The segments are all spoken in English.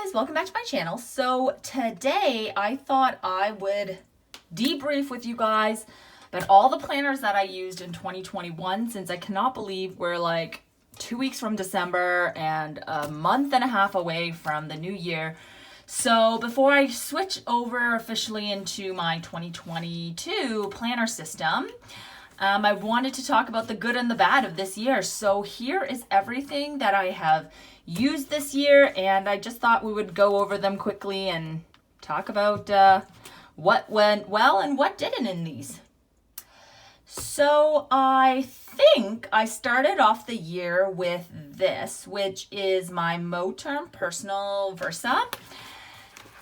guys, welcome back to my channel. So today I thought I would debrief with you guys about all the planners that I used in 2021, since I cannot believe we're like 2 weeks from December and a month and a half away from the new year. So before I switch over officially into my 2022 planner system, I wanted to talk about the good and the bad of this year. So here is everything that I have used this year, and I just thought we would go over them quickly and talk about what went well and what didn't in these. So I think I started off the year with this, which is my Moterm Personal Versa.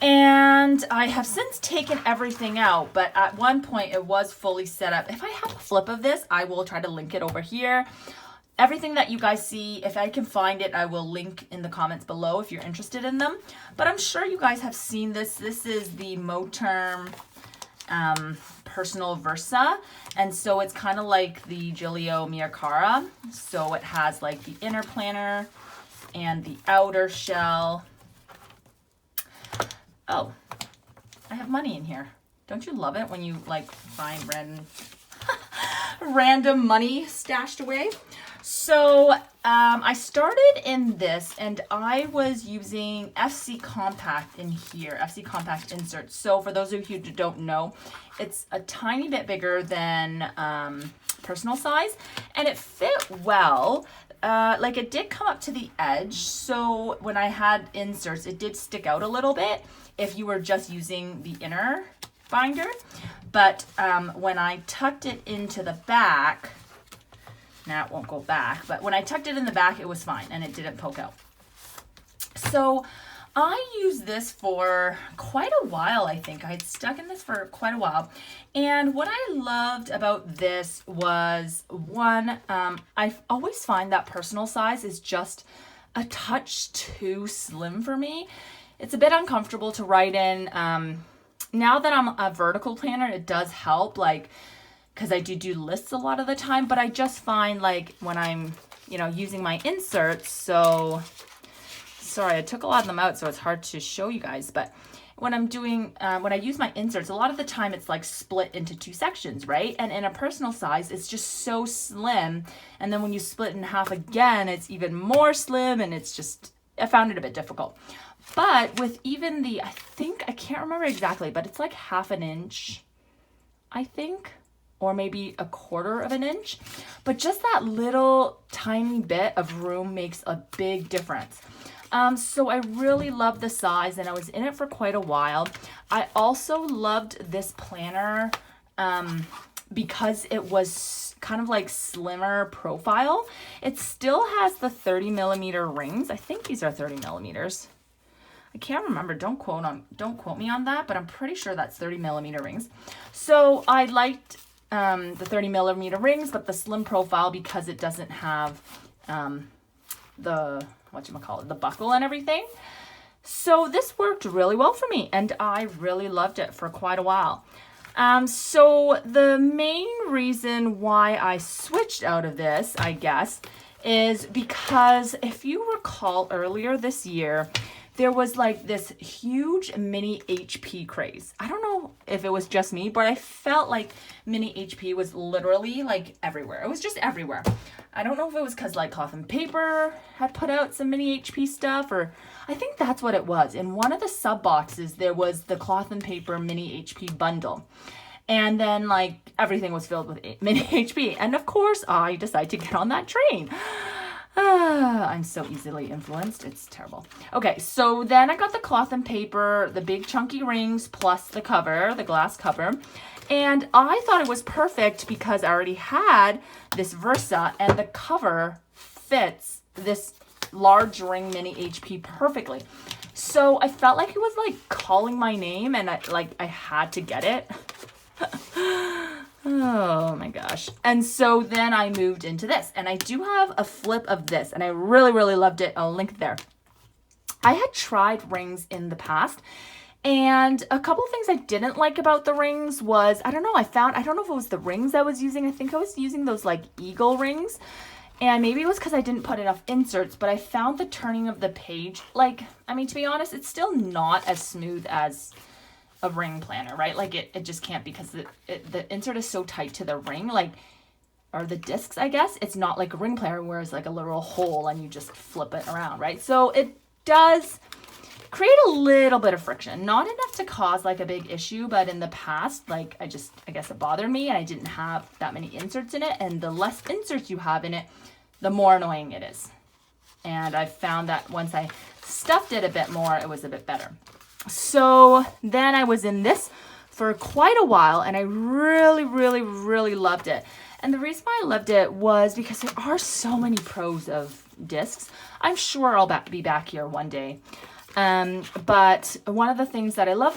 And I have since taken everything out, but at one point it was fully set up. If I have a flip of this, I will try to link it over here. Everything that you guys see, if I can find it, I will link in the comments below if you're interested in them. But I'm sure you guys have seen this. This is the Moterm Personal Versa. And so it's kind of like the Giglio Miacara. So it has like the inner planner and the outer shell. Oh, I have money in here. Don't you love it when you like find random money stashed away? So I started in this, and I was using FC Compact in here, FC Compact inserts. So for those of you who don't know, it's a tiny bit bigger than personal size, and it fit well. Like it did come up to the edge, so when I had inserts, it did stick out a little bit if you were just using the inner binder. But when I tucked it into the back, now it won't go back, but when I tucked it in the back, it was fine and it didn't poke out. So I used this for quite a while, I think. I had stuck in this for quite a while. And what I loved about this was, one, I always find that personal size is just a touch too slim for me. It's a bit uncomfortable to write in. Now that I'm a vertical planner, it does help, like, because I do lists a lot of the time, but I just find like when I'm, using my inserts, so sorry, I took a lot of them out, so it's hard to show you guys, but when I'm doing, when I use my inserts, a lot of the time it's like split into two sections, right? And in a personal size, it's just so slim. And then when you split in half again, it's even more slim, and it's just, I found it a bit difficult. But with even the, I can't remember exactly, but it's like half an inch, I think, or maybe a quarter of an inch. But just that little tiny bit of room makes a big difference. So I really love the size, and I was in it for quite a while. I also loved this planner because it was kind of like slimmer profile. It still has the 30 millimeter rings. I think these are 30 millimeters. I can't remember. Don't quote me on that, but I'm pretty sure that's 30 millimeter rings. So I liked the 30 millimeter rings, but the slim profile because it doesn't have the buckle and everything. So this worked really well for me, and I really loved it for quite a while. So the main reason why I switched out of this, I guess, is because if you recall earlier this year, there was like this huge mini HP craze. I don't know if it was just me, but I felt like mini HP was literally like everywhere. It was just everywhere. I don't know if it was because like Cloth and Paper had put out some mini HP stuff, or I think that's what it was. In one of the sub boxes, there was the Cloth and Paper mini HP bundle. And then like everything was filled with mini HP. And of course, I decided to get on that train. I'm so easily influenced. It's terrible. Okay, so then I got the Cloth and Paper, the big chunky rings, plus the cover, the glass cover. And I thought it was perfect because I already had this Versa, and the cover fits this large ring mini HP perfectly. So I felt like it was like calling my name, and I had to get it. Oh my gosh. And so then I moved into this, and I do have a flip of this, and I really, really loved it. I'll link there. I had tried rings in the past, and a couple things I didn't like about the rings was, I don't know if it was the rings I was using. I think I was using those like eagle rings, And maybe it was because I didn't put enough inserts, but I found the turning of the page, like, I mean, to be honest, it's still not as smooth as a ring planner, right? Like it just can't, because the insert is so tight to the ring, like, or the discs, I guess. It's not like a ring planner where it's like a literal hole and you just flip it around, right? So it does create a little bit of friction, not enough to cause like a big issue, but in the past, like I guess it bothered me, and I didn't have that many inserts in it, and the less inserts you have in it, the more annoying it is. And I found that once I stuffed it a bit more, it was a bit better. So then I was in this for quite a while, and I really, really, really loved it. And the reason why I loved it was because there are so many pros of discs. I'm sure I'll be back here one day. But one of the things that I love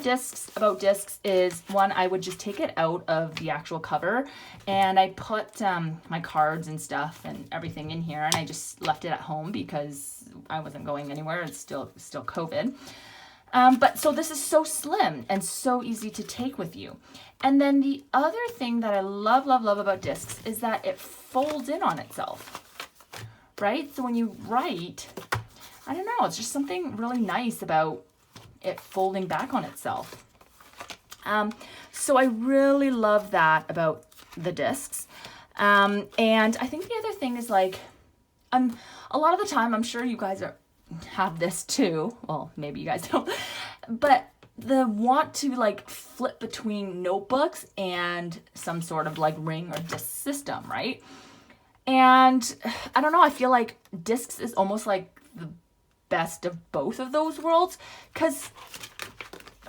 about discs is, one, I would just take it out of the actual cover, and I put my cards and stuff and everything in here, and I just left it at home because I wasn't going anywhere. It's still COVID. But so this is so slim and so easy to take with you. And then the other thing that I love about discs is that it folds in on itself, right? So when you write, I don't know, it's just something really nice about it folding back on itself. So I really love that about the discs. And I think the other thing is, like, a lot of the time, I'm sure you guys have this too. Well, maybe you guys don't, but the want to like flip between notebooks and some sort of like ring or disc system, right? And I don't know, I feel like discs is almost like the best of both of those worlds, because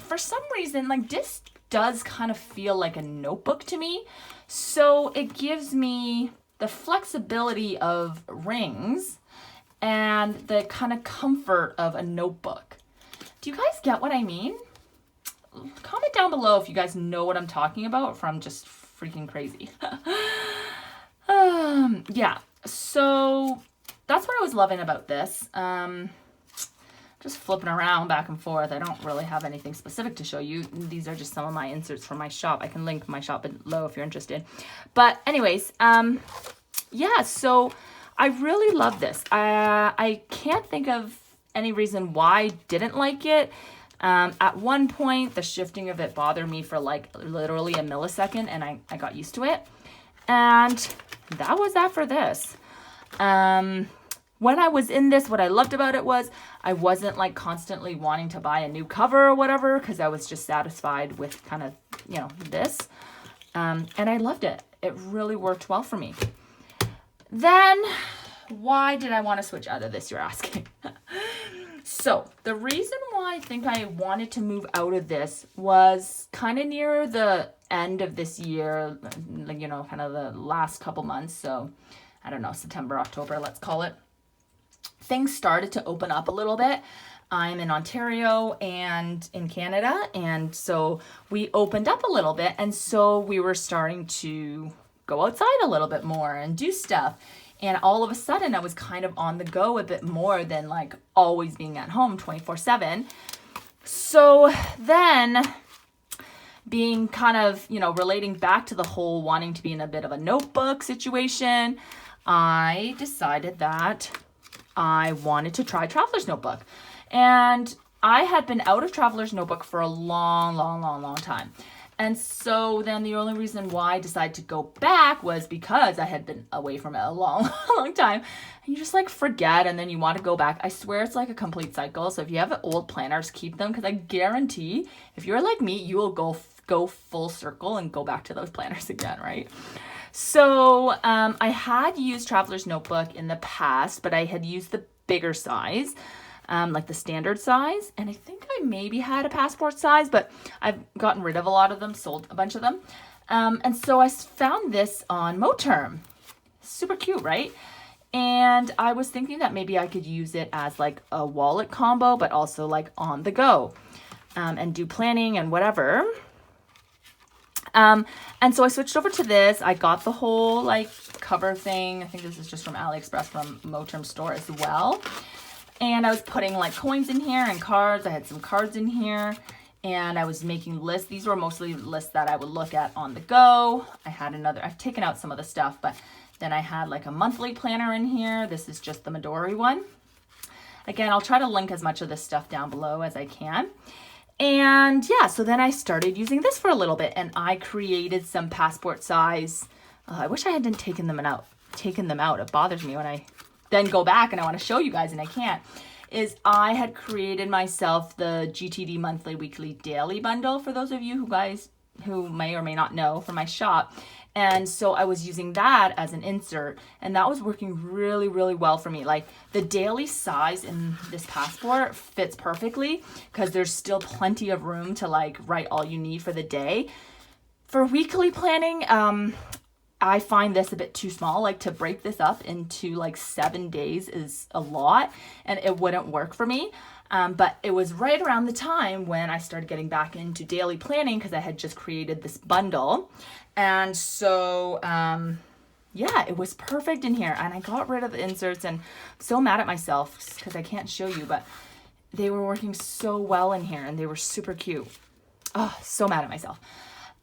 for some reason, like, disc does kind of feel like a notebook to me. So it gives me the flexibility of rings and the kind of comfort of a notebook. Do you guys get what I mean? Comment down below if you guys know what I'm talking about, if I'm just freaking crazy. Yeah, so that's what I was loving about this. Just flipping around back and forth. I don't really have anything specific to show you. These are just some of my inserts from my shop. I can link my shop below if you're interested. But anyways, yeah, so I really love this. I can't think of any reason why I didn't like it. At one point, the shifting of it bothered me for like literally a millisecond, and I got used to it. And that was that for this. When I was in this, what I loved about it was I wasn't like constantly wanting to buy a new cover or whatever, because I was just satisfied with kind of, you know, this. And I loved it. It really worked well for me. Then, why did I want to switch out of this, you're asking? So, the reason why I think I wanted to move out of this was kind of near the end of this year, like, you know, kind of the last couple months. So, I don't know, September, October, let's call it. Things started to open up a little bit. I'm in Ontario and in Canada, and so we opened up a little bit, and so we were starting to go outside a little bit more and do stuff. And all of a sudden, I was kind of on the go a bit more than like always being at home 24/7. So then, being kind of, you know, relating back to the whole wanting to be in a bit of a notebook situation, I decided that I wanted to try Traveler's Notebook. And I had been out of Traveler's Notebook for a long time. And so then the only reason why I decided to go back was because I had been away from it a long time. And you just like forget, and then you want to go back. I swear it's like a complete cycle. So if you have old planners, keep them, because I guarantee if you're like me, you will go full circle and go back to those planners again, right? So I had used Traveler's Notebook in the past, but I had used the bigger size. Like the standard size, and I think I maybe had a passport size, but I've gotten rid of a lot of them, sold a bunch of them. And so I found this on Moterm. Super cute, right? And I was thinking that maybe I could use it as like a wallet combo, but also like on the go, and do planning and whatever. And so I switched over to this. I got the whole like cover thing. I think this is just from AliExpress, from Moterm store as well. And I was putting like coins in here and cards. I had some cards in here, and I was making lists. These were mostly lists that I would look at on the go. I've taken out some of the stuff, but Then I had like a monthly planner in here. This is just the Midori one. Again, I'll try to link as much of this stuff down below as I can. And yeah, so then I started using this for a little bit, and I created some passport size. I wish I hadn't taken them out. It bothers me when I then go back and I want to show you guys and I can't. I had created myself the GTD monthly, weekly, daily bundle for those of you who may or may not know from my shop. And so I was using that as an insert, and that was working really, really well for me. Like the daily size in this passport fits perfectly because there's still plenty of room to like write all you need for the day. For weekly planning, I find this a bit too small. Like to break this up into like 7 days is a lot, and it wouldn't work for me. But it was right around the time when I started getting back into daily planning because I had just created this bundle. And so, yeah, it was perfect in here. And I got rid of the inserts, and I'm so mad at myself because I can't show you, but they were working so well in here and they were super cute. Oh, so mad at myself.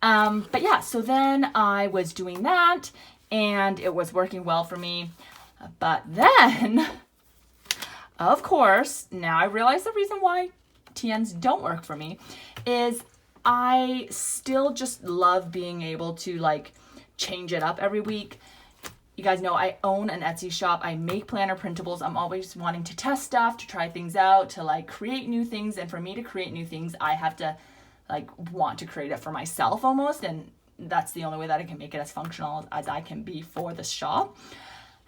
But yeah, so then I was doing that and it was working well for me. But then, of course, now I realize the reason why TNs don't work for me is I still just love being able to like change it up every week. You guys know I own an Etsy shop. I make planner printables. I'm always wanting to test stuff, to try things out, to like create new things. And for me to create new things, I have to like want to create it for myself almost. And that's the only way that I can make it as functional as I can be for the shop.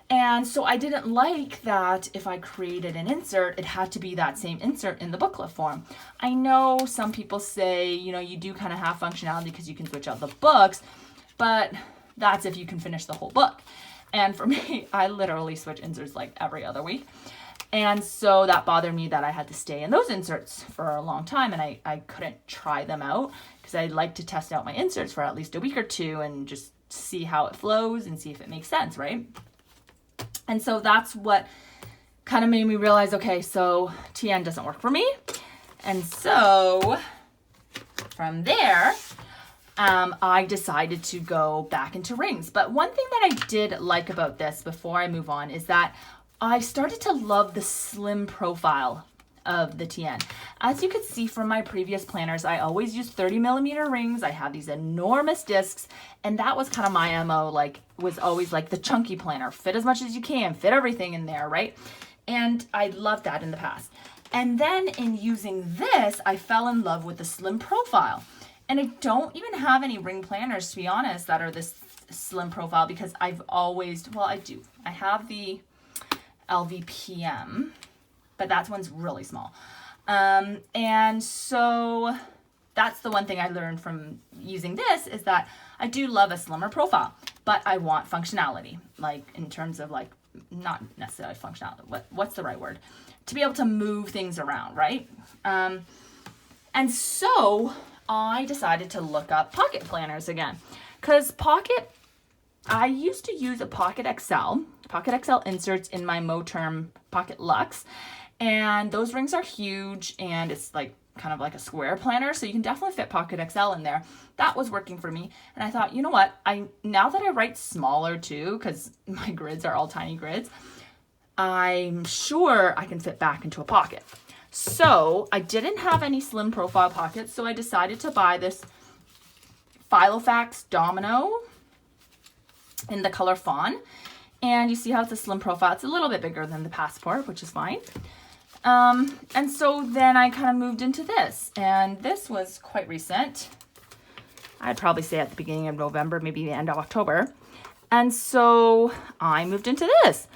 And so I didn't like that if I created an insert, it had to be that same insert in the booklet form. I know some people say, you know, you do kind of have functionality because you can switch out the books, but that's if you can finish the whole book. And for me, I literally switch inserts like every other week. And so that bothered me that I had to stay in those inserts for a long time, and I couldn't try them out because I like to test out my inserts for at least a week or two and just see how it flows and see if it makes sense, right? And so that's what kind of made me realize, okay, so TN doesn't work for me. And so from there, I decided to go back into rings. But one thing that I did like about this before I move on is that I started to love the slim profile of the TN. As you could see from my previous planners, I always use 30mm rings. I have these enormous discs, and that was kind of my MO, like was always like the chunky planner, fit as much as you can, fit everything in there, right? And I loved that in the past. And then in using this, I fell in love with the slim profile. And I don't even have any ring planners, to be honest, that are this slim profile because I've always, well, I do. I have the LVPM, but that one's really small. And so that's the one thing I learned from using this is that I do love a slimmer profile, but I want functionality, like in terms of like, not necessarily functionality, what's the right word? To be able to move things around, right? And so I decided to look up pocket planners again, because I used to use a Pocket XL inserts in my Moterm Pocket Luxe, and those rings are huge, and it's like kind of like a square planner, so you can definitely fit Pocket XL in there. That was working for me, and I thought, you know what, now that I write smaller too, because my grids are all tiny grids, I'm sure I can fit back into a pocket. So I didn't have any slim profile pockets, so I decided to buy this Filofax Domino in the color fawn. And you see how it's a slim profile. It's a little bit bigger than the Passport, which is fine. And so then I kind of moved into this, and this was quite recent. I'd probably say at the beginning of November, maybe the end of October. And so I moved into this,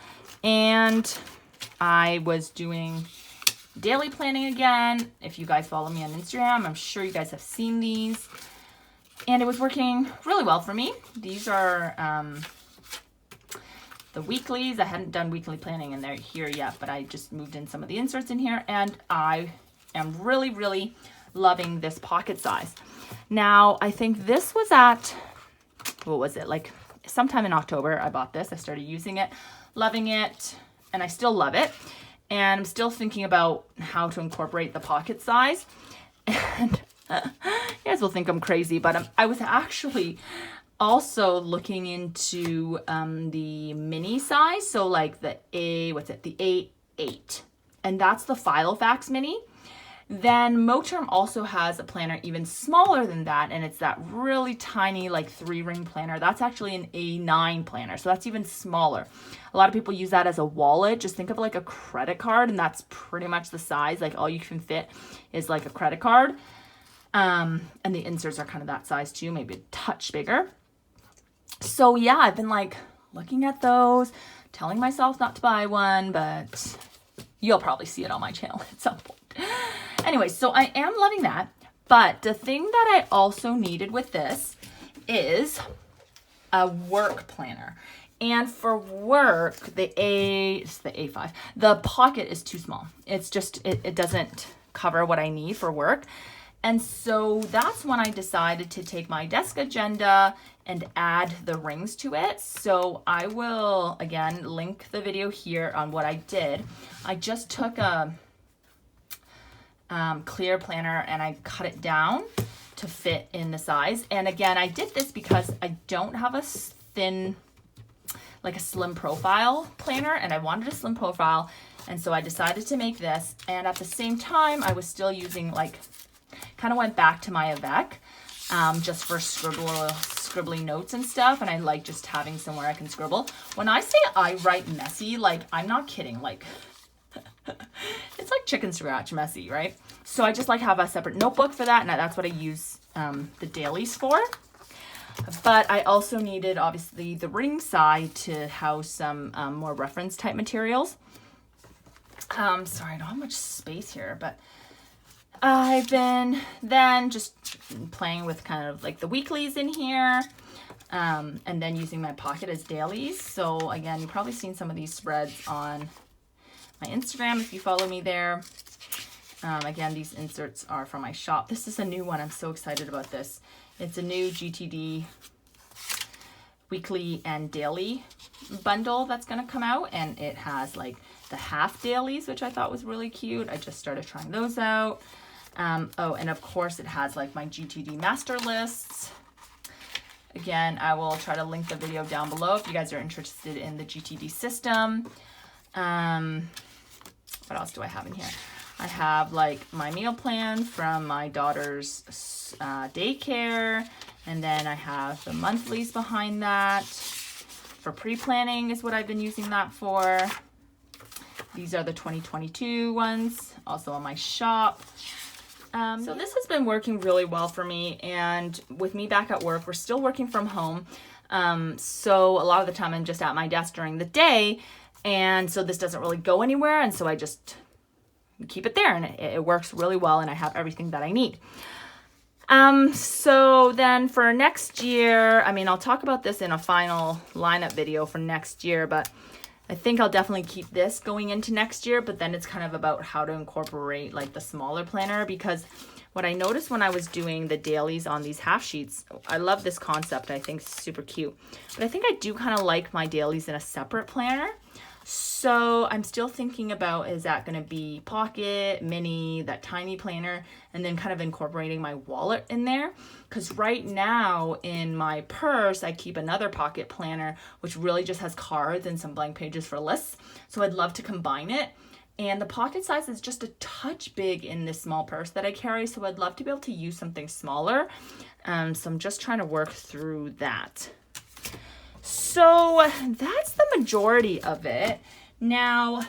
and I was doing daily planning again. If you guys follow me on Instagram, I'm sure you guys have seen these, and it was working really well for me. These are the weeklies. I hadn't done weekly planning in there here yet, but I just moved in some of the inserts in here, and I am really, really loving this pocket size. Now, I think this was at, what was it, like sometime in October I bought this. I started using it, loving it, and I still love it. And I'm still thinking about how to incorporate the pocket size. And you guys will think I'm crazy, but I was actually also looking into the mini size, so like the A8, and that's the Filofax mini. Then Moterm also has a planner even smaller than that, and it's that really tiny like 3-ring planner. That's actually an A9 planner, so that's even smaller. A lot of people use that as a wallet. Just think of like a credit card, and that's pretty much the size. Like all you can fit is like a credit card. And the inserts are kind of that size too, maybe a touch bigger. So yeah, I've been like looking at those, telling myself not to buy one, but you'll probably see it on my channel at some point. Anyway, so I am loving that. But the thing that I also needed with this is a work planner. And for work, it's the A5, the pocket is too small. It's just, it doesn't cover what I need for work. And so that's when I decided to take my desk agenda and add the rings to it. So I will, again, link the video here on what I did. I just took a clear planner and I cut it down to fit in the size. And again, I did this because I don't have a thin, like a slim profile planner, and I wanted a slim profile. And so I decided to make this. And at the same time, I was still using like, kind of went back to my Avec just for scribbly notes and stuff. And I like just having somewhere I can scribble. When I say I write messy, like I'm not kidding, like it's like chicken scratch messy, right? So I just like have a separate notebook for that, and that's what I use the dailies for. But I also needed obviously the ring side to house some more reference type materials. Sorry, I don't have much space here, but I've been then just playing with kind of like the weeklies in here, and then using my pocket as dailies. So again, you've probably seen some of these spreads on my Instagram if you follow me there. Again, these inserts are from my shop. This is a new one. I'm so excited about this. It's a new GTD weekly and daily bundle that's going to come out, and it has like the half dailies, which I thought was really cute. I just started trying those out. Oh, and of course it has like my GTD master lists. Again, I will try to link the video down below if you guys are interested in the GTD system. What else do I have in here? I have like my meal plan from my daughter's daycare, and then I have the monthlies behind that. For pre-planning is what I've been using that for. These are the 2022 ones, also on my shop. So this has been working really well for me, and with me back at work, we're still working from home. So a lot of the time I'm just at my desk during the day, and so this doesn't really go anywhere, and so I just keep it there, and it works really well, and I have everything that I need. So then for next year, I mean, I'll talk about this in a final lineup video for next year, but I think I'll definitely keep this going into next year, but then it's kind of about how to incorporate like the smaller planner, because what I noticed when I was doing the dailies on these half sheets, I love this concept. I think it's super cute, but I think I do kind of like my dailies in a separate planner. So I'm still thinking about, is that going to be pocket, mini, that tiny planner, and then kind of incorporating my wallet in there. Because right now in my purse, I keep another pocket planner, which really just has cards and some blank pages for lists. So I'd love to combine it. And the pocket size is just a touch big in this small purse that I carry. So I'd love to be able to use something smaller. So I'm just trying to work through that. So that's the majority of it. Now,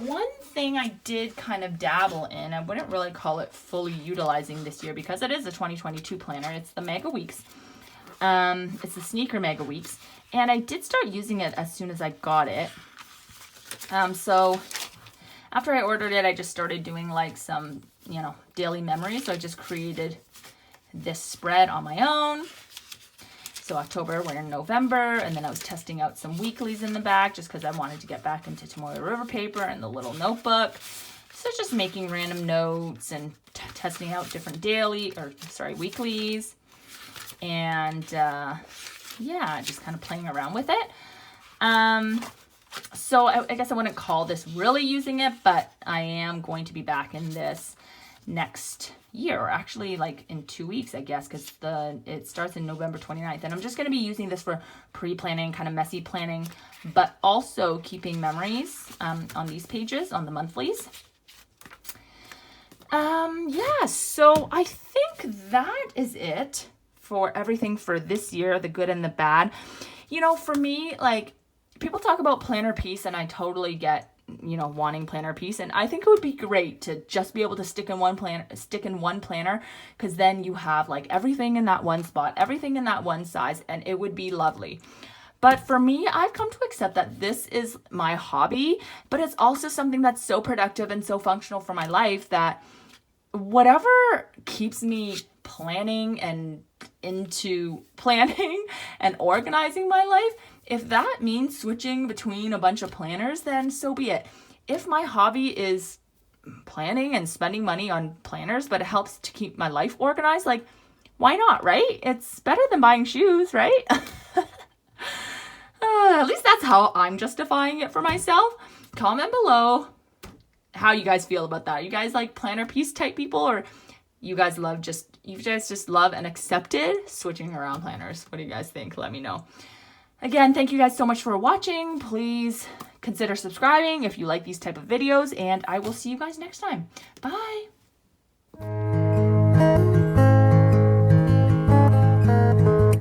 one thing I did kind of dabble in, I wouldn't really call it fully utilizing this year because it is a 2022 planner. It's the Mega Weeks. It's the Sneaker Mega Weeks. And I did start using it as soon as I got it. So after I ordered it, I just started doing like some, daily memories. So I just created this spread on my own. So October, we're in November, and then I was testing out some weeklies in the back just because I wanted to get back into Tomoyo River paper and the little notebook. So just making random notes and testing out different weeklies. And yeah, just kind of playing around with it. So I guess I wouldn't call this really using it, but I am going to be back in this. next year, or actually like in 2 weeks, I guess, because it starts in November 29th. And I'm just going to be using this for pre-planning, kind of messy planning, but also keeping memories on these pages, on the monthlies. Yeah, so I think that is it for everything for this year, the good and the bad. You know, for me, like, people talk about planner piece, and I totally get, you know, wanting planner piece, and I think it would be great to just be able to stick in one planner, because then you have like everything in that one spot, everything in that one size, and it would be lovely. But for me, I've come to accept that this is my hobby, but it's also something that's so productive and so functional for my life that whatever keeps me planning and into planning and organizing my life, if that means switching between a bunch of planners, then so be it. If my hobby is planning and spending money on planners, but it helps to keep my life organized, like, why not, right? It's better than buying shoes, right? At least that's how I'm justifying it for myself. Comment below how you guys feel about that. You guys like planner piece type people, or you guys just love and accepted switching around planners? What do you guys think? Let me know. Again, thank you guys so much for watching. Please consider subscribing if you like these type of videos, and I will see you guys next time. Bye.